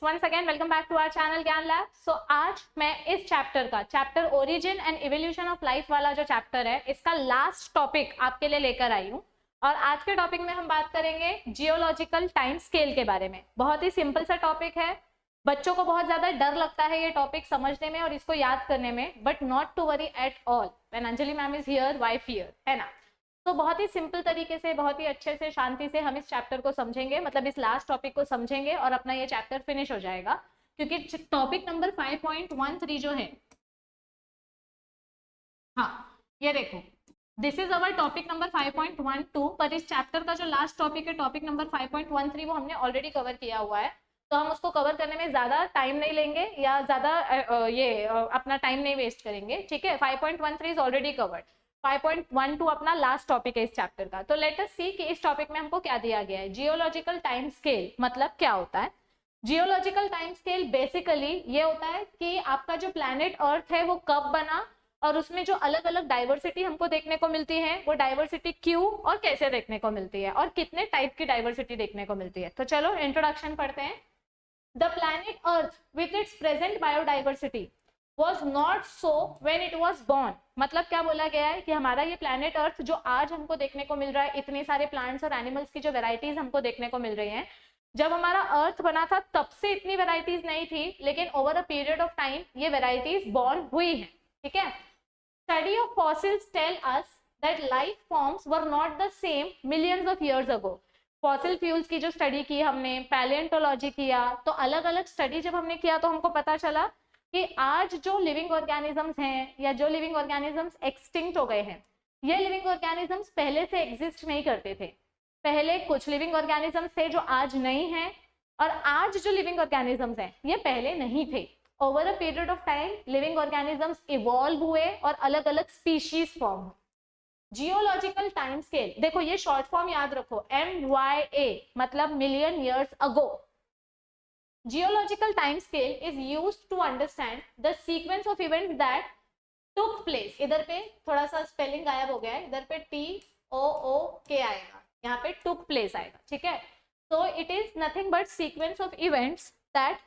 once again welcome back to our channel ज्ञान lab. सो आज मैं इस chapter origin and evolution of life वाला जो चैप्टर है इसका लास्ट टॉपिक आपके लिए लेकर आई हूँ। और आज के टॉपिक में हम बात करेंगे जियोलॉजिकल टाइम स्केल के बारे में। बहुत ही सिंपल सा टॉपिक है, बच्चों को बहुत ज्यादा डर लगता है ये टॉपिक समझने में और इसको याद करने में, but not to worry at all when Anjali ma'am is here, why fear, है ना। तो बहुत ही सिंपल तरीके से, बहुत ही अच्छे से, शांति से हम इस चैप्टर को समझेंगे, मतलब इस लास्ट टॉपिक को समझेंगे और अपना ये चैप्टर फिनिश हो जाएगा। क्योंकि टॉपिक नंबर 5.13 जो है, हाँ ये देखो, this is our topic number 5.12, पर इस चैप्टर का जो लास्ट टॉपिक है टॉपिक नंबर 5.13 वो हमने ऑलरेडी कवर किया हुआ है, तो हम उसको कवर करने में ज्यादा टाइम नहीं लेंगे या ज्यादा अपना टाइम नहीं वेस्ट करेंगे, ठीक है। 5.13 इज ऑलरेडी कवर्ड, 5.12 अपना लास्ट टॉपिक है इस चैप्टर का। तो लेट अस सी कि इस टॉपिक में हमको क्या दिया गया है। जियोलॉजिकल टाइम स्केल मतलब क्या होता है। जियोलॉजिकल टाइम स्केल बेसिकली ये होता है कि आपका जो प्लैनेट अर्थ है वो कब बना और उसमें जो अलग अलग डाइवर्सिटी हमको देखने को मिलती है वो डाइवर्सिटी क्यों और कैसे देखने को मिलती है और कितने टाइप की डाइवर्सिटी देखने को मिलती है। तो चलो इंट्रोडक्शन पढ़ते हैं। The planet earth with its present biodiversity was not so when it was born। मतलब क्या बोला गया है कि हमारा ये प्लैनेट अर्थ जो आज हमको देखने को मिल रहा है, इतने सारे प्लांट्स और एनिमल्स की जो वेराइटीज हमको देखने को मिल रही हैं, जब हमारा अर्थ बना था तब से इतनी वेराइटीज नहीं थी, लेकिन over a period of time ये वेराइटीज बॉर्न हुई हैं, ठीक है। Study of fossils tell us that life forms were not the same millions of years ago. Fossil fuels की जो स्टडी की हमने, पैलियोंटोलॉजी किया, तो अलग अलग स्टडी जब हमने किया तो हमको पता चला कि आज जो लिविंग ऑर्गेनिजम्स हैं या जो लिविंग ऑर्गेनिजम्स एक्सटिंक्ट हो गए हैं, ये लिविंग ऑर्गेनिजम्स पहले से एग्जिस्ट नहीं करते थे। पहले कुछ लिविंग ऑर्गेनिजम्स थे जो आज नहीं हैं, और आज जो लिविंग ऑर्गेनिजम्स हैं ये पहले नहीं थे। Over a period of time living organisms evolve हुए और अलग अलग स्पीशीज फॉर्म हुए। जियोलॉजिकल टाइम स्केल देखो, ये शॉर्ट फॉर्म याद रखो, MYA मतलब million years ago. Geological time scale is used to understand the sequence of events that took place। इधर पे थोड़ा सा स्पेलिंग गायब हो गया है, इधर पे TOOK आएगा, यहाँ पे took place आएगा, ठीक है। So it is nothing but sequence of events that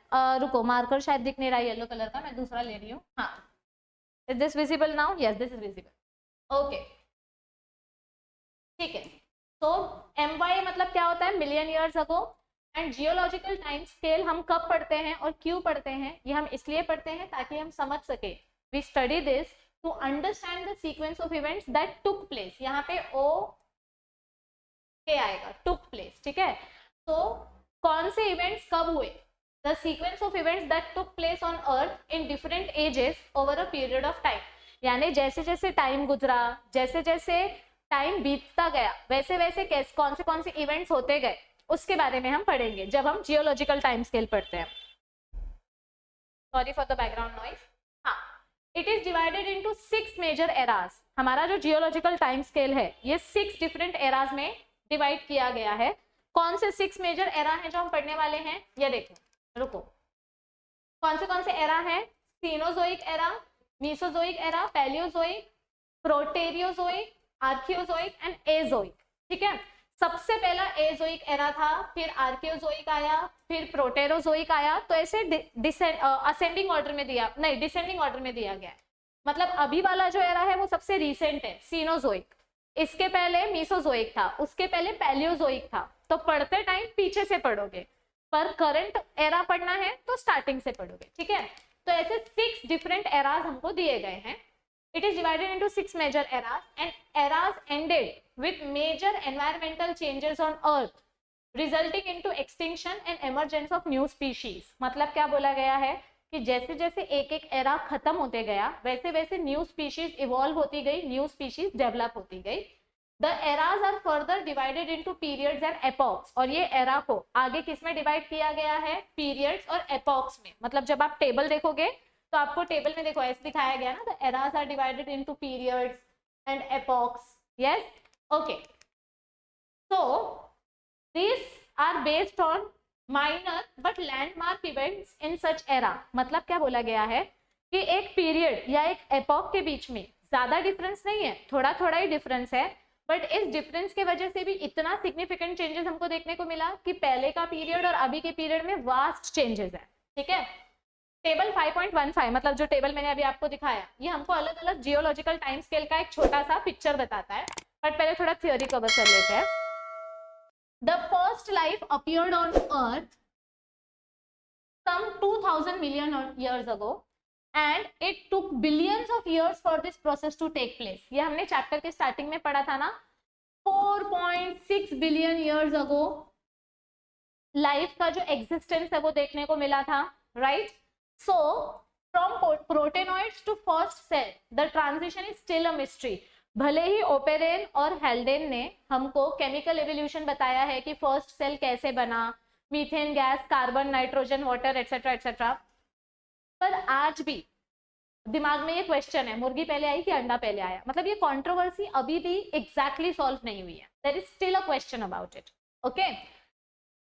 रुको, मार्कर शायद दिख नहीं रहा येलो कलर का, मैं दूसरा ले रही हूँ। हाँ, is this visible now? Yes, this is visible. Okay, ठीक है। तो MY मतलब क्या होता है, million years ago. And geological time scale हम कब पढ़ते हैं और क्यों पढ़ते हैं, ये हम इसलिए पढ़ते हैं ताकि हम समझ सके। We study this to understand the sequence of events that took place. यहाँ पे OK आएगा, टुक प्लेस, ठीक है। तो कौन से इवेंट्स कब हुए, the sequence of events that took place on earth in different ages over a period of time. यानी जैसे जैसे टाइम गुजरा, जैसे जैसे टाइम बीतता गया, वैसे वैसे कौन से इवेंट्स होते गए, उसके बारे में हम पढ़ेंगे जब हम जियोलॉजिकल टाइम स्केल पढ़ते हैं। Sorry for the background noise. हाँ, it is divided into 6 major eras. हमारा जो जियोलॉजिकल टाइम स्केल है ये 6 डिफरेंट एराज में डिवाइड किया गया है। कौन से 6 मेजर एरा हैं जो हम पढ़ने वाले हैं, ये देखो, रुको, कौन से एरा हैं। Cenozoic era, Mesozoic era, Paleozoic, Proterozoic, Archeozoic and Azoic, ठीक है। सबसे पहला एजोइक एरा था, फिर आर्कियोजोइक आया, फिर प्रोटेरोजोइक आया। तो ऐसे असेंडिंग ऑर्डर में दिया, नहीं डिसेंडिंग ऑर्डर में दिया गया है। मतलब अभी वाला जो एरा है वो सबसे रीसेंट है, सीनोजोइक। इसके पहले मीसोजोइक था, उसके पहले पैलियोजोइक था। तो पढ़ते टाइम पीछे से पढ़ोगे, पर करंट एरा पढ़ना है तो स्टार्टिंग से पढ़ोगे, ठीक है। तो ऐसे 6 डिफरेंट एराज हमको दिए गए हैं। It is divided into 6 major eras, and eras ended with major environmental changes on Earth, resulting into extinction and emergence of new species। मतलब क्या बोला गया है कि जैसे जैसे एक एक एरा खत्म होते गया, वैसे वैसे न्यू स्पीशीज इवॉल्व होती गई, न्यू स्पीशीज डेवलप होती गई। The eras are further divided into periods and epochs। और ये एरा को आगे किस में डिवाइड किया गया है, पीरियड्स और एपॉक्स में। मतलब जब आप टेबल देखोगे तो आपको टेबल में देखो ऐसे दिखाया गया ना, the eras are divided into periods and epochs, yes, okay. So this are based on minor but landmark events in such era. मतलब क्या बोला गया है कि एक पीरियड या एक एपॉक के बीच में ज्यादा डिफरेंस नहीं है, थोड़ा थोड़ा ही डिफरेंस है, बट इस डिफरेंस के वजह से भी इतना सिग्निफिकेंट चेंजेस हमको देखने को मिला कि पहले का पीरियड और अभी के पीरियड में वास्ट चेंजेस है। ठीक है, टेबल 5.15 मतलब जो टेबल मैंने अभी आपको दिखाया, ये हमको अलग अलग जियोलॉजिकल टाइम स्केल का एक छोटा सा पिक्चर बताता है, बट पहले थोड़ा थ्योरी कवर कर लेते हैं। The first life appeared on earth some 2000 million years ago and it took billions of years for this process to take place। ये हमने चैप्टर के स्टार्टिंग में पढ़ा था ना, 4.6 बिलियन ईयर्स अगो लाइफ का जो एग्जिस्टेंस है वो देखने को मिला था, right. So from proteinoids to first cell the transition is still a mystery. भले ही ओपेरेन और हेल्डेन ने हमको केमिकल एवोल्यूशन बताया है कि फर्स्ट सेल कैसे बना, methane gas, carbon, nitrogen, water etcetera etcetera, पर आज भी दिमाग में ये क्वेश्चन है, मुर्गी पहले आई कि अंडा पहले आया। मतलब ये कंट्रोवर्सी अभी भी एग्जैक्टली सॉल्व नहीं हुई है, there is still a question about it. Okay,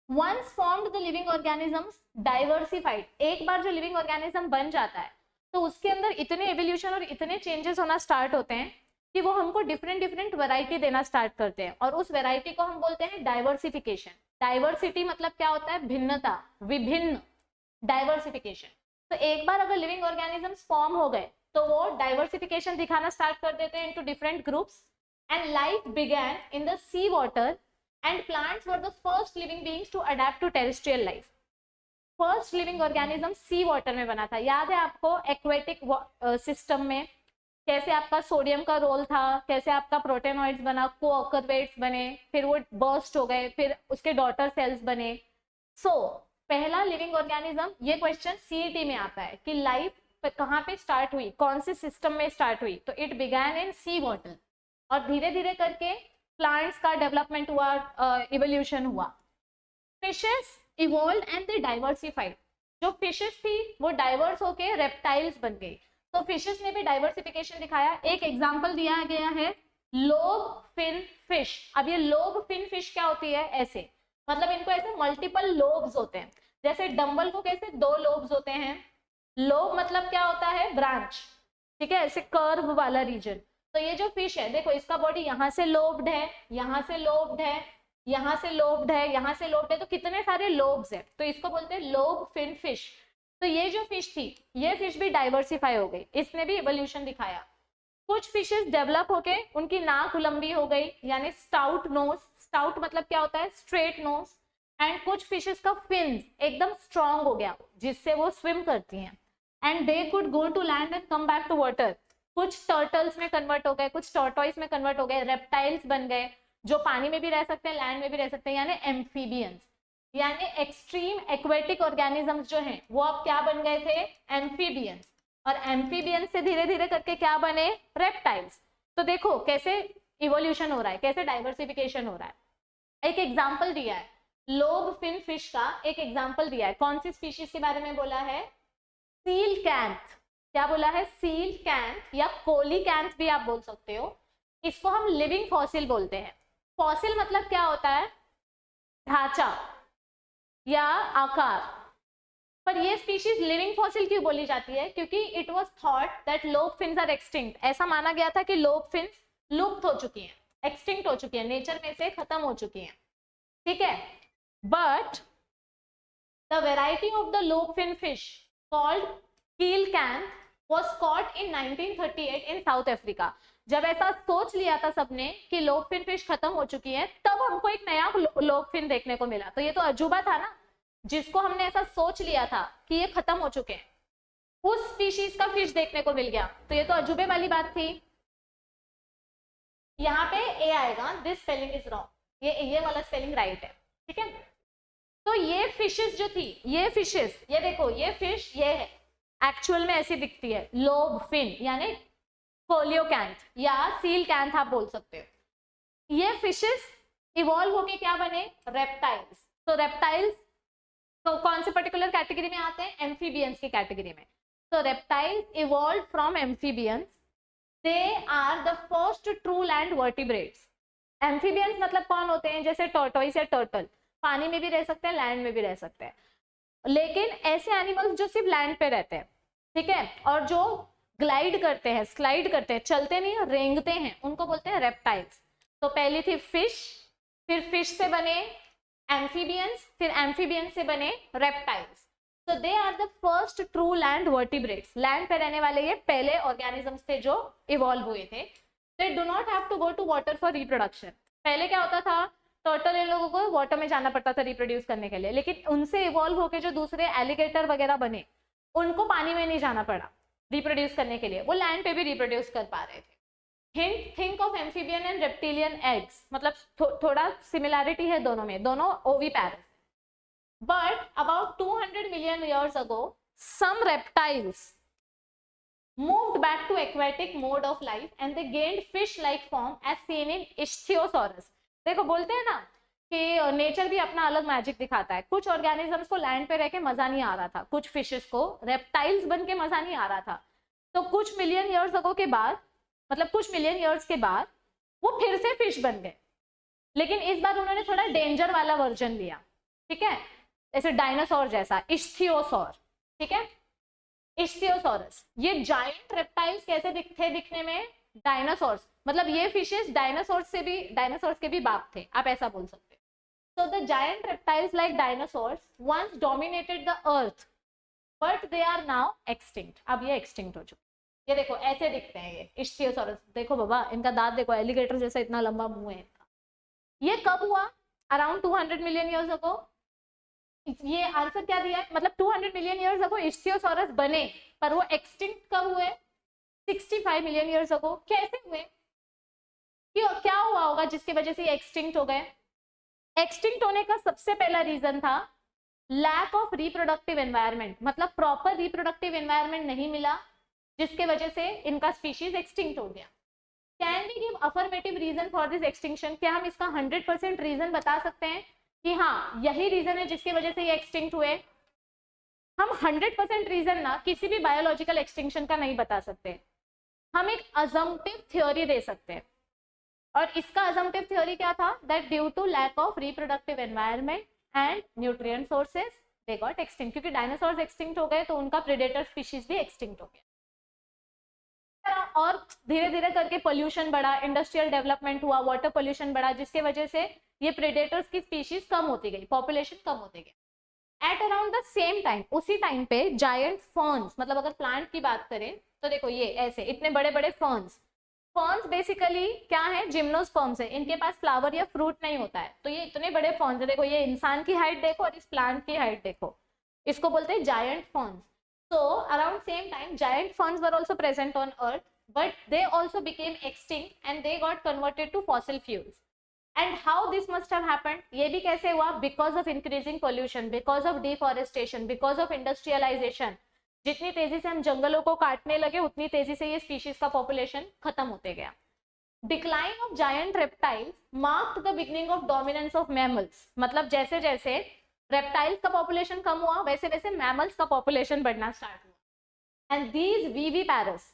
once formed the living organisms diversified. एक बार जो लिविंग ऑर्गेनिज्म बन जाता है तो उसके अंदर इतने एवोल्यूशन और इतने चेंजेस होना स्टार्ट होते हैं कि वो हमको डिफरेंट डिफरेंट वैरायटी देना स्टार्ट करते हैं, और उस वैरायटी को हम बोलते हैं डाइवर्सिफिकेशन। डाइवर्सिटी मतलब क्या होता है, भिन्नता, विभिन्न, डाइवर्सिफिकेशन। तो एक बार अगर लिविंग ऑर्गेनिजम्स फॉर्म हो गए तो वो डाइवर्सिफिकेशन दिखाना स्टार्ट कर देते हैं into different groups, and life began in the sea water and plants were the first living beings to adapt to terrestrial life. First living organism sea water में बना था। याद है आपको एक्वेटिक सिस्टम में कैसे आपका सोडियम का रोल था, कैसे आपका प्रोटेनॉइड्स बना, कोअकरवेट्स बने, फिर वो बर्स्ट हो गए, फिर उसके डॉटर सेल्स बने। सो पहला लिविंग ऑर्गेनिज्म, ये क्वेश्चन सीईटी में आता है कि लाइफ कहाँ पे स्टार्ट हुई, कौन से सिस्टम में स्टार्ट हुई, तो it began in sea water, और धीरे धीरे करके प्लांट्स का डेवलपमेंट हुआ, इवोल्यूशन हुआ। Fishes evolve and they diversified. जो फिशेस थी वो डाइवर्स होके रेप्टाइल्स बन गई, तो फिशेस ने भी डाइवर्सिफिकेशन दिखाया। एक एग्जांपल दिया गया है लोब फिन फिश। अब ये लोब फिन फिश क्या होती है, ऐसे मतलब इनको ऐसे मल्टीपल लोब्स होते हैं, जैसे डंबल को कैसे 2 लोब्स होते हैं। लोब मतलब क्या होता है, ब्रांच, ठीक है, ऐसे कर्व वाला रीजन। तो ये जो फिश है देखो, इसका बॉडी यहाँ से लोब्ड है, यहाँ से लोब्ड है, यहाँ से लोब्ड है, यहाँ से लोब्ड है, तो कितने सारे लोब्स है, तो इसको बोलते हैं लोब फिन फिश। तो ये जो फिश थी, ये फिश भी डाइवर्सिफाई हो गई, इसने भी इवोल्यूशन दिखाया। कुछ फिशेस डेवलप होके उनकी नाक लंबी हो गई, यानी स्टाउट नोज। स्टाउट मतलब क्या होता है, स्ट्रेट नोज। एंड कुछ फिशेस का फिन्स एकदम स्ट्रॉन्ग हो गया, जिससे वो स्विम करती हैं, and they could go to land and come back to water. कुछ टर्टल्स में कन्वर्ट हो गए, कुछ टॉर्टॉइस में कन्वर्ट हो गए, रेप्टाइल्स बन गए, जो पानी में भी रह सकते हैं, लैंड में भी रह सकते हैं, यानी एम्फीबियंस। यानी एक्सट्रीम एक्वेटिक ऑर्गेनिजम्स जो हैं वो अब क्या बन गए थे, एम्फीबियंस, और एम्फीबियंस से धीरे धीरे करके क्या बने, रेप्टाइल्स। तो देखो कैसे इवोल्यूशन हो रहा है, कैसे डाइवर्सिफिकेशन हो रहा है। एक एग्जांपल दिया है लोब फिन फिश का, एक एग्जांपल दिया है, कौन सी स्पीशीज के बारे में बोला है, सीलकैंथ। क्या बोला है, सीलकैंथ या कोलीकैंथ भी आप बोल सकते हो। इसको हम लिविंग फॉसिल बोलते हैं। फॉसिल मतलब क्या होता है, ढांचा या आकार। पर ये स्पीशीज लिविंग फॉसिल क्यों बोली जाती है, क्योंकि it was thought that lobe fins are extinct. ऐसा माना गया था कि लोब फिन्स लुप्त हो चुकी हैं, एक्सटिंक्ट हो चुकी हैं, नेचर में से खत्म हो चुकी हैं, ठीक है। But the variety of the lobe fin fish called coelacanth was caught in 1938 in South Africa. जब ऐसा सोच लिया था सबने कि लोब फिन फिश खत्म हो चुकी है, तब हमको एक नया लोब फिन देखने को मिला। तो ये तो अजूबा था ना, जिसको हमने ऐसा सोच लिया था कि ये खत्म हो चुके हैं, उस स्पीशीज का फिश देखने को मिल गया, तो ये तो अजूबे वाली बात थी। यहाँ पे ए आएगा, दिस स्पेलिंग इज रॉन्ग, ये वाला स्पेलिंग राइट है, ठीक है। तो ये फिशेस जो थी, ये फिशेस, ये देखो ये फिश, ये है एक्चुअल में ऐसी दिखती है, लोब फिन यानी कोलियोकैंथ या सीलकैंथ आप बोल सकते हो। ये फिशेस इवॉल्व होके क्या बने, रेप्टाइल्स। तो रेप्टाइल्स तो कौन से पर्टिकुलर कैटेगरी में आते हैं, एम्फीबियंस की कैटेगरी में। तो reptiles evolve from amphibians, they are the first true land vertebrates. Amphibians मतलब कौन होते हैं, जैसे टॉर्टोइस या टर्टल, पानी में भी रह सकते हैं, लैंड में भी रह सकते हैं, लेकिन ऐसे एनिमल्स जो सिर्फ लैंड पे रहते हैं, ठीक है, और जो ग्लाइड करते हैं, स्लाइड करते हैं, चलते नहीं रेंगते हैं, उनको बोलते हैं रेप्टाइल्स। तो पहली थी फिश, फिर फिश से बने एम्फीबियंस, फिर एम्फीबियंस से बने reptiles. So they are the first true land vertebrates. Land पे रहने वाले ये पहले ऑर्गेनिजम्स थे जो इवॉल्व हुए थे. They do not have to go to water for reproduction. पहले क्या होता था, टर्टल इन लोगों को वाटर में जाना पड़ता था रिप्रोड्यूस करने के लिए, लेकिन उनसे इवॉल्व होकर जो दूसरे एलिगेटर वगैरह बने उनको पानी में नहीं जाना पड़ा रिप्रोड्यूस करने के लिए, वो लैंड पे भी रिप्रोड्यूस कर पा रहे थे. Hint, think of amphibian and reptilian eggs, मतलब थोड़ा सिमिलैरिटी है दोनों में, दोनों ओविपैरस. But about 200 million years ago, some reptiles moved back to aquatic mode of life and they gained fish-like form as seen in Ichthyosaurus. देखो बोलते हैं ना कि नेचर भी अपना अलग मैजिक दिखाता है. कुछ ऑर्गेनिजम्स को लैंड पे रह के मजा नहीं आ रहा था, कुछ फिशेस को रेप्टाइल्स बन के मजा नहीं आ रहा था, तो कुछ मिलियन ईयर्स अगो के बाद, मतलब कुछ मिलियन ईयर्स के बाद वो फिर से फिश बन गए. लेकिन इस बार उन्होंने थोड़ा डेंजर वाला वर्जन लिया, ठीक है, ऐसे डायनासोर जैसा, इच्थियोसॉर. ठीक है, इच्थियोसॉरस. ये जायंट रेप्टाइल्स कैसे दिखते दिखने में, डायनासोर्स, मतलब ये फिशेस डायनासोर्स के भी बाप थे, आप ऐसा बोल सकते हैं. So the giant reptiles like dinosaurs once dominated the earth but they are now extinct. अब ये एक्सटिंक्ट हो चुके. ये देखो ऐसे दिखते हैं ये इच्थियोसॉरस. देखो बाबा इनका दांत देखो, एलिगेटर जैसा इतना लंबा मुंह है इनका. ये कब हुआ, अराउंड 200 मिलियन ईयर्स अगो. ये आंसर क्या दिया है, मतलब 200 मिलियन ईयर्स अगो इच्थियोसॉरस बने, पर वो एक्सटिंक्ट कब हुए, 65 मिलियन ईयर्स अगो. कैसे हुए, क्या हुआ होगा जिसकी वजह से ये एक्सटिंक्ट हो गए. एक्सटिंक्ट होने का सबसे पहला रीजन था लैक ऑफ रिप्रोडक्टिव एनवायरनमेंट, मतलब प्रॉपर रिप्रोडक्टिव एनवायरनमेंट नहीं मिला जिसके वजह से इनका स्पीशीज एक्सटिंक्ट हो गया. Can we give affirmative reason for this extinction, क्या हम इसका 100% रीजन बता सकते हैं कि हाँ यही रीजन है जिसकी वजह से ये एक्सटिंक्ट हुए. हम 100% रीजन ना किसी भी बायोलॉजिकल एक्सटिंक्शन का नहीं बता सकते, हम एक अजम्पटिव थ्योरी दे सकते हैं. और इसका अजम्पटिव थ्योरी क्या था, that due to lack of reproductive environment and nutrient sources they got extinct. क्योंकि डायनासोर्स एक्सटिंक्ट हो गए तो उनका प्रेडेटर स्पीशीज भी एक्सटिंक्ट हो गया. और धीरे धीरे करके पोल्यूशन बढ़ा, इंडस्ट्रियल डेवलपमेंट हुआ, वाटर पोल्यूशन बढ़ा, जिसके वजह से ये प्रेडेटर्स की स्पीशीज कम होती गई, पॉपुलेशन कम होती गई. At around the same time, उसी टाइम पे जायंट फर्न्स, मतलब अगर प्लांट की बात करें तो देखो ये ऐसे इतने बड़े बड़े फर्न्स बेसिकली क्या है, जिम्नोस्पर्म्स है, इनके पास फ्लावर या फ्रूट नहीं होता है, तो ये इतने बड़े फर्न्स है. देखो ये इंसान की हाइट देखो और इस प्लांट की हाइट देखो, इसको बोलते हैं giant ferns. So around same time giant ferns were also present on earth, but they also became extinct and they got converted to fossil fuels. And how this must have happened, ये भी कैसे हुआ, because of increasing pollution, because of deforestation, because of industrialization. जितनी तेजी से हम जंगलों को काटने लगे उतनी तेजी से ये स्पीशीज का पॉपुलेशन खत्म होते गया. Decline of giant reptiles marked the beginning of dominance of mammals, मतलब जैसे जैसे रेप्टाइल्स का पॉपुलेशन कम हुआ वैसे वैसे मैमल्स का पॉपुलेशन बढ़ना स्टार्ट हुआ. एंड दीज विविपैरस,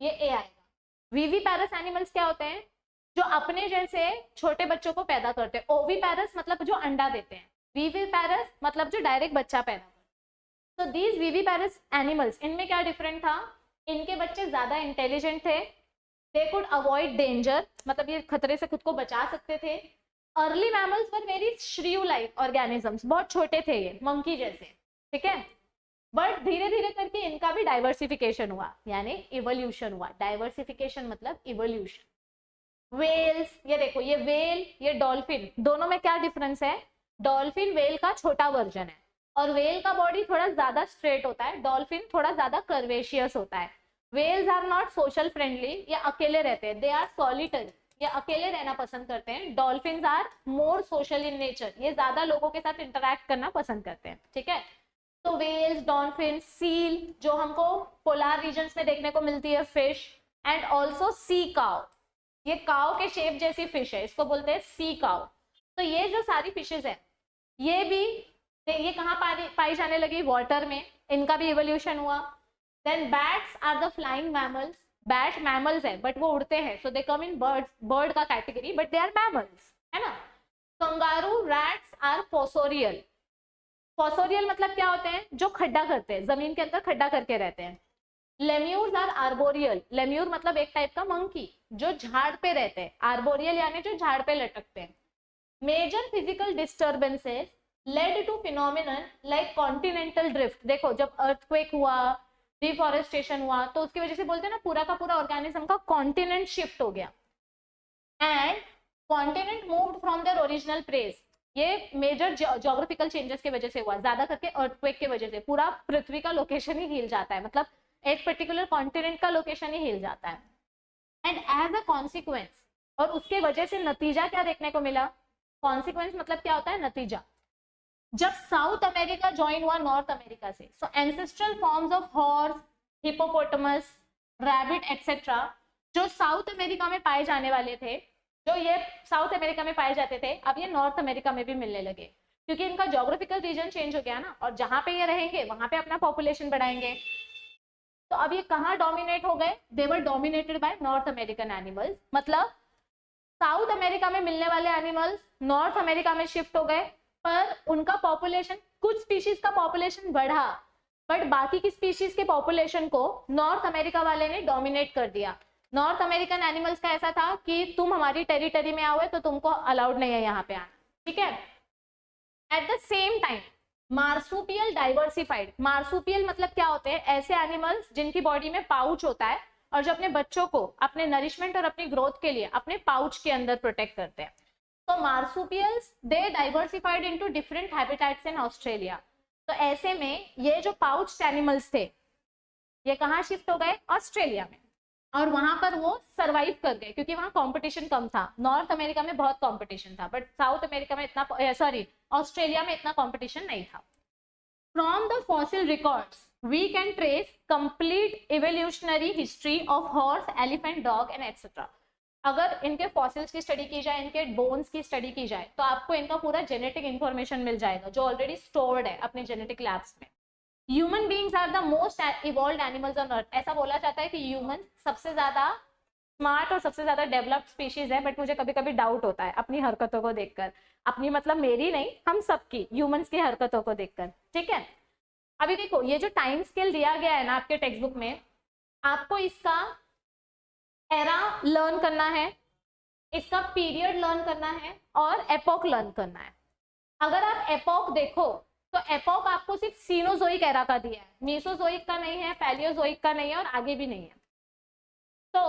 ये ए आएगा, विविपैरस एनिमल्स क्या होते हैं, जो अपने जैसे छोटे बच्चों को पैदा करते हैं. ओविपैरस मतलब जो अंडा देते हैं, विविपैरस मतलब जो डायरेक्ट बच्चा पैदा करते हैं. तो दीज विविपैरस एनिमल्स, इनमें क्या डिफरेंट था, इनके बच्चे ज्यादा इंटेलिजेंट थे, दे कुड अवॉइड डेंजर, मतलब ये खतरे से खुद को बचा सकते थे. Early mammals were very श्रीव like organisms, बहुत छोटे थे ये, मंकी जैसे, ठीक है. बट धीरे धीरे करके इनका भी डाइवर्सिफिकेशन हुआ, यानी इवोल्यूशन हुआ. डाइवर्सिफिकेशन मतलब इवोल्यूशन. वेल्स, ये देखो ये वेल, ये डॉल्फिन, दोनों में क्या डिफरेंस है, डॉल्फिन वेल का छोटा वर्जन है और वेल का बॉडी थोड़ा ज्यादा स्ट्रेट होता है, डॉल्फिन थोड़ा ज्यादा कर्वेशियस होता है. Whales are not social friendly, ये अकेले रहते हैं, दे आर सॉलिटरी, ये अकेले रहना पसंद करते हैं. Dolphins are more social in nature, ये ज्यादा लोगों के साथ इंटरैक्ट करना पसंद करते हैं, ठीक है. तो वेल्स, डॉल्फिन, सील जो हमको पोलार रीजन्स में देखने को मिलती है, fish, and also sea cow, ये काउ के शेप जैसी फिश है, इसको बोलते हैं सी काउ. तो ये जो सारी फिशेज है ये भी, ये कहाँ पाई जाने लगी, वाटर में, इनका भी इवोल्यूशन हुआ. Then bats are the flying mammals, bat mammals है बट वो उड़ते हैं, so they come in bird का category but they are mammals, है ना. Kangaroo, rats are fossorial. Fossorial मतलब क्या होते हैं, जो खड्डा करते हैं, जमीन के अंदर खड्डा करके रहते हैं. लेम्यूर्स आर आर्बोरियल, लेम्यूर मतलब एक टाइप का मंकी जो झाड़ पे रहते हैं, आर्बोरियल यानी जो झाड़ पे लटकते हैं। Major physical disturbances led to phenomenon like continental drift, देखो जब अर्थक्वेक हुआ, डिफॉरेस्टेशन हुआ, तो उसकी वजह से बोलते हैं ना पूरा का पूरा ऑर्गेनिज्म का कॉन्टिनेंट शिफ्ट हो गया, and continent moved from their original place. ये मेजर ज्योग्राफिकल चेंजेस की वजह से हुआ, ज्यादा करके अर्थक्वेक की वजह से पूरा पृथ्वी का लोकेशन ही हिल जाता है, मतलब एक पर्टिकुलर कॉन्टिनेंट का लोकेशन ही हिल जाता है। एंड एज अ कॉन्सिक्वेंस, और उसके वजह से नतीजा क्या देखने को मिला, कॉन्सिक्वेंस मतलब क्या होता है, नतीजा। जब साउथ अमेरिका ज्वाइन हुआ नॉर्थ अमेरिका से, so ancestral forms of horse, hippopotamus, rabbit etcetera जो साउथ अमेरिका में पाए जाने वाले थे, जो ये साउथ अमेरिका में पाए जाते थे, अब ये नॉर्थ अमेरिका में भी मिलने लगे, क्योंकि इनका ज्योग्राफिकल रीजन चेंज हो गया ना, और जहां पे ये रहेंगे वहां पे अपना पॉपुलेशन बढ़ाएंगे। तो अब ये कहाँ डोमिनेट हो गए, they were dominated by North American animals, मतलब साउथ अमेरिका में मिलने वाले एनिमल्स नॉर्थ अमेरिका में शिफ्ट हो गए, पर उनका पॉपुलेशन, कुछ स्पीशीज का पॉपुलेशन बढ़ा, बट बाकी की स्पीशीज के पॉपुलेशन को नॉर्थ अमेरिका वाले ने डोमिनेट कर दिया। नॉर्थ अमेरिकन एनिमल्स का ऐसा था कि तुम हमारी टेरिटरी में आओ तो तुमको अलाउड नहीं है यहाँ पे आना, ठीक है। At the same time marsupial diversified, marsupial मतलब क्या होते हैं, ऐसे एनिमल्स जिनकी बॉडी में पाउच होता है और जो अपने बच्चों को अपने नरिशमेंट और अपनी ग्रोथ के लिए अपने पाउच के अंदर प्रोटेक्ट करते हैं। तो marsupials they diversified into different habitats in Australia. तो ऐसे में ये जो पाउच एनिमल्स थे ये कहाँ शिफ्ट हो गए, ऑस्ट्रेलिया में, और वहां पर वो सरवाइव कर गए क्योंकि वहां कंपटीशन कम था। नॉर्थ अमेरिका में बहुत कंपटीशन था, बट साउथ अमेरिका में इतना, सॉरी ऑस्ट्रेलिया में इतना कंपटीशन नहीं था। From the fossil records we can trace complete evolutionary history of horse, elephant, dog and etcetera. अगर इनके फॉसिल्स की स्टडी की जाए, इनके बोन्स की स्टडी की जाए, तो आपको इनका पूरा जेनेटिक इंफॉर्मेशन मिल जाएगा जो ऑलरेडी स्टोर्ड है अपने जेनेटिक लैब्स में। Human beings are the most evolved animals on earth, ऐसा बोला जाता है कि ह्यूमन सबसे ज्यादा स्मार्ट और सबसे ज्यादा डेवलप्ड स्पीशीज है, बट मुझे कभी कभी डाउट होता है अपनी हरकतों को देखकर, अपनी मतलब मेरी नहीं, हम सबकी, ह्यूमंस की हरकतों को देखकर, ठीक है। अभी देखो ये जो टाइम स्केल दिया गया है ना आपके टेक्स्ट बुक में, आपको इसका एरा लर्न करना है, इसका पीरियड लर्न करना है और एपोक लर्न करना है। अगर आप एपोक देखो तो एपोक आपको सिर्फ सीनोजोइक एरा का दिया है, मीसोजोइक का नहीं है, पैलियोजोइक का नहीं है और आगे भी नहीं है। तो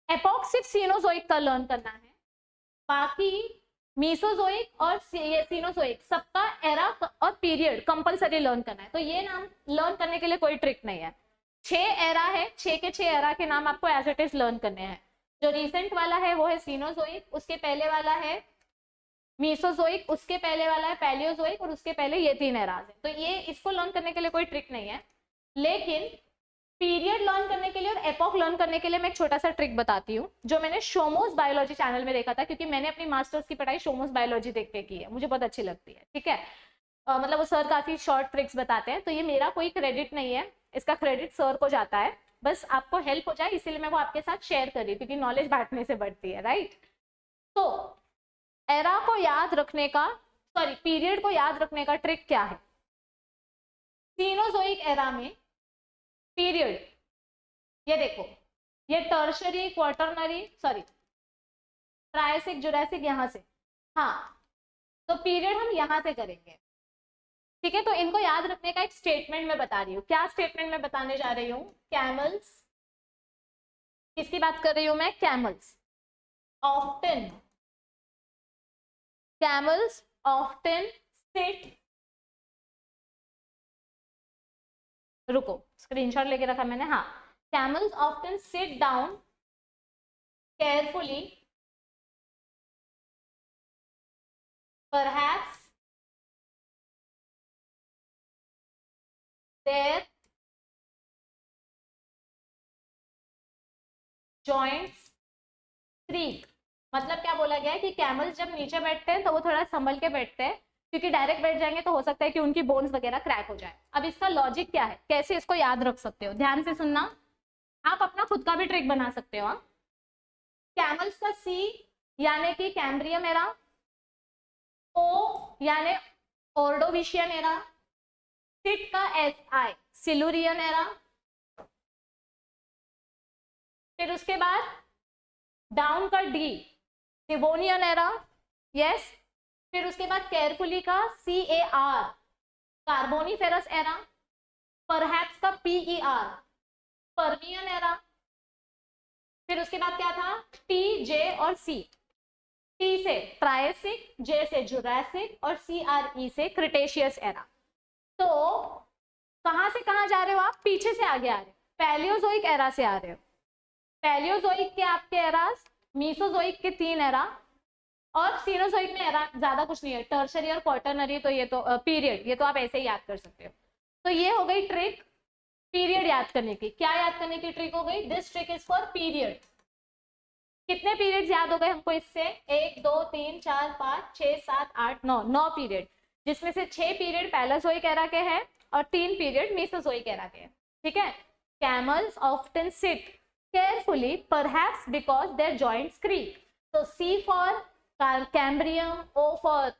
एपोक सिर्फ सीनोजोइक का लर्न करना है, बाकी मीसोजोइक और सीनोजोइक सबका एरा और पीरियड कंपलसरी लर्न करना है। तो ये नाम लर्न करने के लिए कोई ट्रिक नहीं है, 6 एरा है, 6 के 6 एरा के नाम आपको एज इट इज लर्न करने हैं। जो रिसेंट वाला है वो है सीनोजोइक, उसके पहले वाला है मीसोजोइक, उसके पहले वाला है पैलियोजोइक और उसके पहले ये 3 एराज है। तो ये इसको लर्न करने के लिए कोई ट्रिक नहीं है, लेकिन पीरियड लर्न करने के लिए और एपोक लर्न करने के लिए मैं एक छोटा सा ट्रिक बताती हूँ जो मैंने शोमोस बायोलॉजी चैनल में देखा था, क्योंकि मैंने अपनी मास्टर्स की पढ़ाई शोमोस बायोलॉजी देख के की है, मुझे बहुत अच्छी लगती है, ठीक है। मतलब वो सर काफी शॉर्ट ट्रिक्स बताते हैं, तो ये मेरा कोई क्रेडिट नहीं है, इसका क्रेडिट सर को जाता है, बस आपको हेल्प हो जाए इसीलिए मैं वो आपके साथ शेयर कर रही हूँ, क्योंकि नॉलेज बांटने से बढ़ती है, राइट। तो एरा को याद रखने का, सॉरी पीरियड को याद रखने का ट्रिक क्या है, सीनोजोइक एरा में पीरियड, ये देखो ये tertiary, quaternary, sorry Triassic, Jurassic, यहां से, हाँ तो पीरियड हम यहां से करेंगे, ठीक है। तो इनको याद रखने का एक स्टेटमेंट मैं बता रही हूँ, क्या स्टेटमेंट मैं बताने जा रही हूँ, कैमल्स, किसकी बात कर रही हूँ मैं, camels often, camels often sit, रुको स्क्रीनशॉट लेके रखा मैंने, हाँ, camels often sit down carefully, perhaps their joints creak। मतलब क्या बोला गया है कि कैमल्स जब नीचे बैठते हैं तो वो थोड़ा संभल के बैठते हैं, क्योंकि डायरेक्ट बैठ जाएंगे तो हो सकता है कि उनकी बोन्स वगैरह क्रैक हो जाए। अब इसका लॉजिक क्या है, कैसे इसको याद रख सकते हो, ध्यान से सुनना, आप अपना खुद का भी ट्रिक बना सकते हो। कैमल्स का सी यानी कि कैम्ब्रियम एरा, ओ यानी ऑर्डोविशियन एरा, सिट का एस आई सिलुरियन एरा, फिर उसके बाद डाउन का डी, डिवोनियन एरा, यस। फिर उसके बाद केयरफुली का CAR, कार्बोनिफेरस एरा। परहैप्स का PER, पर्मियन एरा। फिर उसके बाद क्या था, T, J और C। T से ट्रायसिक, J से जुरासिक और CRE से क्रिटेशियस एरा। तो कहां से कहां जा रहे हो आप, पीछे से आगे आ रहे हो, पैलियोजोइक एरा से आ रहे हो। पैलियोजोइक के आपके एरास, मीसोजोइक के 3 एरा और सीनोजोइक में एरा ज्यादा कुछ नहीं है, टर्शरी और क्वार्टरनरी, तो ये तो पीरियड, ये तो आप ऐसे ही याद कर सकते हो। तो ये हो गई ट्रिक पीरियड याद करने की। क्या याद करने की ट्रिक हो गई, this trick is for period. कितने पीरियड्स याद हो गए हमको इससे, 1 2 3 4 5 6 7 8 9, 9 पीरियड, जिसमें से 6 पीरियड पैलेसोइक एरा के हैं और 3 पीरियड मेसोजोइक एरा के हैं, ठीक है। Camels often sit carefully perhaps because their joints creak. तो C for Cambrian, O for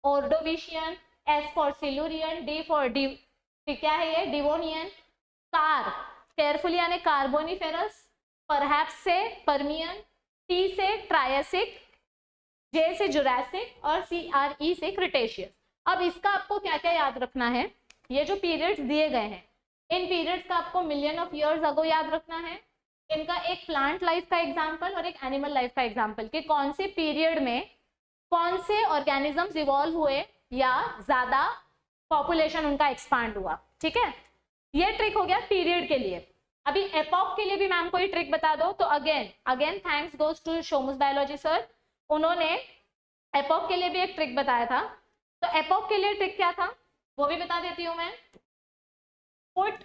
Ordovician, S for Silurian, D for क्या है ये, डिवोनियन। कार केयरफुली यानी कार्बोनिफेरस, परहैप्स से पर्मियन, T से ट्रायसिक, J से जुरासिक और CRE से क्रिटेशियस। अब इसका आपको क्या क्या याद रखना है, ये जो पीरियड्स दिए गए हैं इन पीरियड्स का आपको मिलियन ऑफ ईयर्स अगो याद रखना है, इनका एक प्लांट लाइफ का एग्जाम्पल और एक एनिमल लाइफ का एग्जाम्पल, कि कौन से पीरियड में कौन से ऑर्गेनिजम्स इवॉल्व हुए या ज्यादा पॉपुलेशन उनका एक्सपांड हुआ, ठीक है। ये ट्रिक हो गया पीरियड के लिए। अभी एपॉक के लिए भी मैम को ये ट्रिक बता दो, तो अगेन थैंक्स गोज टू शोमुस बायोलॉजी सर, उन्होंने एपॉक के लिए भी एक ट्रिक बताया था। तो एपॉक के लिए ट्रिक क्या था वो भी बता देती हूँ मैं। Put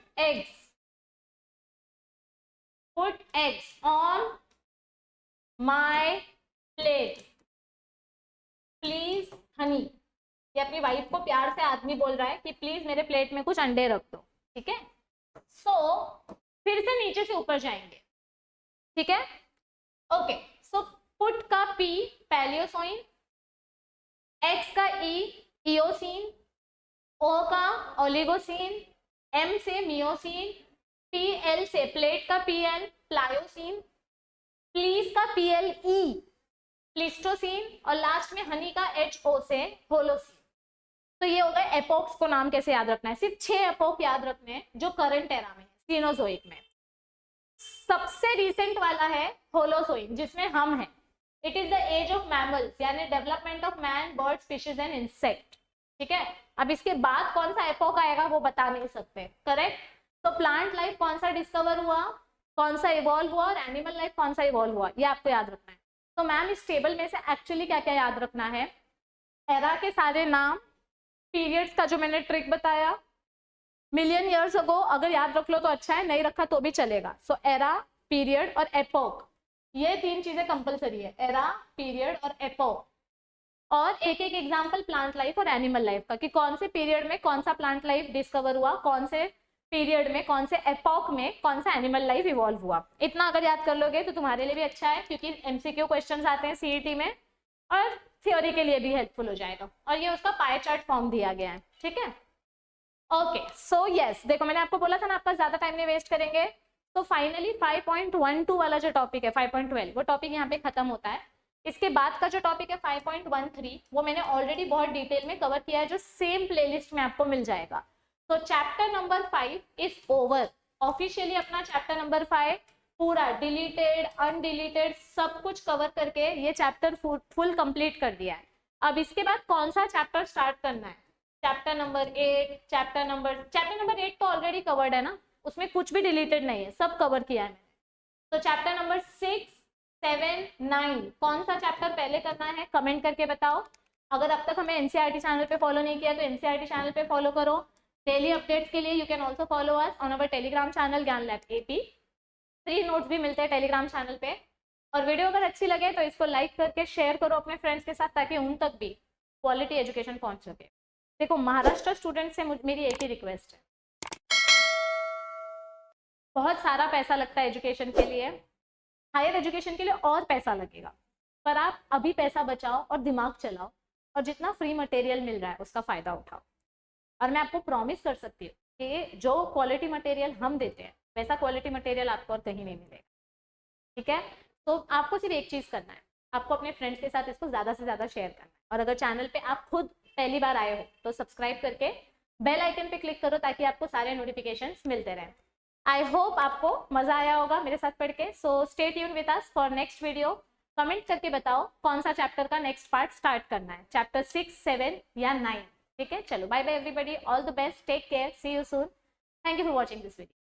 eggs on my plate please Honey. ये अपनी वाइफ को प्यार से आदमी बोल रहा है कि प्लीज मेरे प्लेट में कुछ अंडे रख दो, ठीक है। फिर से नीचे से ऊपर जाएंगे, ठीक है। ओके, सो पुट का P पैलियोसोइन, X का E इयोसीन, O का ओलिगोसीन, M से मियोसीन, PL से प्लेट का PL प्लायोसीन, प्लीज का PLE प्लिस्टोसीन और लास्ट में हनी का HO से होलोसीन। तो ये हो गए एपोक्स को नाम कैसे याद रखना है, सिर्फ 6 एपोक याद रखने हैं जो करंट एरा में है, सीनोजोइक में। सबसे रिसेंट वाला है होलोजोइक जिसमें हम हैं। It is the age of mammals यानी development of man, bird, fishes and insect, ठीक है। अब इसके बाद कौन सा एपोक आएगा वो बता नहीं सकते, करेक्ट। तो प्लांट लाइफ कौन सा डिस्कवर हुआ, कौन सा इवॉल्व हुआ और एनिमल लाइफ कौन सा इवॉल्व हुआ, ये आपको याद रखना है। तो मैम इस टेबल में से एक्चुअली क्या क्या याद रखना है, एरा के सारे नाम, पीरियड्स का जो मैंने ट्रिक बताया, मिलियन ईयर्स अगो अगर याद रख लो तो अच्छा है, नहीं रखा तो भी चलेगा। सो एरा, पीरियड और एपोक, ये 3 चीजें कंपलसरी है, एरा, पीरियड और एपोक। और एक एक एग्जांपल प्लांट लाइफ और एनिमल लाइफ का, कि कौन से पीरियड में कौन सा प्लांट लाइफ डिस्कवर हुआ, कौन से पीरियड में कौन से एपोक में कौन सा एनिमल लाइफ इवॉल्व हुआ। इतना अगर याद कर लोगे तो तुम्हारे लिए भी अच्छा है, क्योंकि MCQ क्वेश्चंस आते हैं CET में और थ्योरी के लिए भी हेल्पफुल हो जाएगा। और ये उसका पाई चार्ट फॉर्म दिया गया है, ठीक है। ओके, सो यस, देखो मैंने आपको बोला था ना आपका ज्यादा टाइम नहीं वेस्ट करेंगे। तो फाइनली 5.12 वाला जो टॉपिक है 5.12 वो टॉपिक यहाँ पे खत्म होता है। इसके बाद का जो टॉपिक है 5.13 वो मैंने ऑलरेडी बहुत डिटेल में कवर किया है, जो सेम प्लेलिस्ट में आपको मिल जाएगा। तो chapter number 5 is over officially. अपना चैप्टर नंबर 5 पूरा डिलीटेड, अनडिलीटेड सब कुछ कवर करके ये चैप्टर फुल कंप्लीट कर दिया है। अब इसके बाद कौन सा चैप्टर स्टार्ट करना है, चैप्टर नंबर 8, चैप्टर नंबर 8 तो ऑलरेडी कवर्ड है ना, उसमें कुछ भी डिलीटेड नहीं है, सब कवर किया है। तो चैप्टर नंबर 6, 7, 9 कौन सा चैप्टर पहले करना है कमेंट करके बताओ। अगर अब तक हमें NCERT चैनल पे फॉलो नहीं किया तो NCERT चैनल पे फॉलो करो। डेली अपडेट्स के लिए you can also follow us on our Telegram channel ज्ञान लैब AP। फ्री नोट्स भी मिलते हैं टेलीग्राम चैनल पे। और वीडियो अगर अच्छी लगे तो इसको लाइक करके शेयर करो अपने फ्रेंड्स के साथ, ताकि उन तक भी क्वालिटी एजुकेशन पहुंच सके। देखो महाराष्ट्र स्टूडेंट से मेरी एक ही रिक्वेस्ट है, बहुत सारा पैसा लगता है एजुकेशन के लिए, हायर एजुकेशन के लिए और पैसा लगेगा, पर आप अभी पैसा बचाओ और दिमाग चलाओ और जितना फ्री मटेरियल मिल रहा है उसका फायदा उठाओ। और मैं आपको प्रॉमिस कर सकती हूँ कि जो क्वालिटी मटेरियल हम देते हैं वैसा क्वालिटी मटेरियल आपको और कहीं नहीं मिलेगा। ठीक है, तो आपको सिर्फ एक चीज करना है, आपको अपने फ्रेंड्स के साथ इसको ज्यादा से ज्यादा शेयर करना है, और अगर चैनल पे आप खुद पहली बार आए हो तो सब्सक्राइब करके बेल आइकन पे क्लिक करो ताकि आपको सारे नोटिफिकेशंस मिलते रहें। आई होप आपको मजा आया होगा मेरे साथ पढ़ के। So stay tune with us for next video. Comment करके बताओ कौन सा चैप्टर का नेक्स्ट पार्ट स्टार्ट करना है, चैप्टर 6, 7 या 9। ठीक है, चलो bye bye everybody, all the best, take care, see you soon, thank you for watching this video.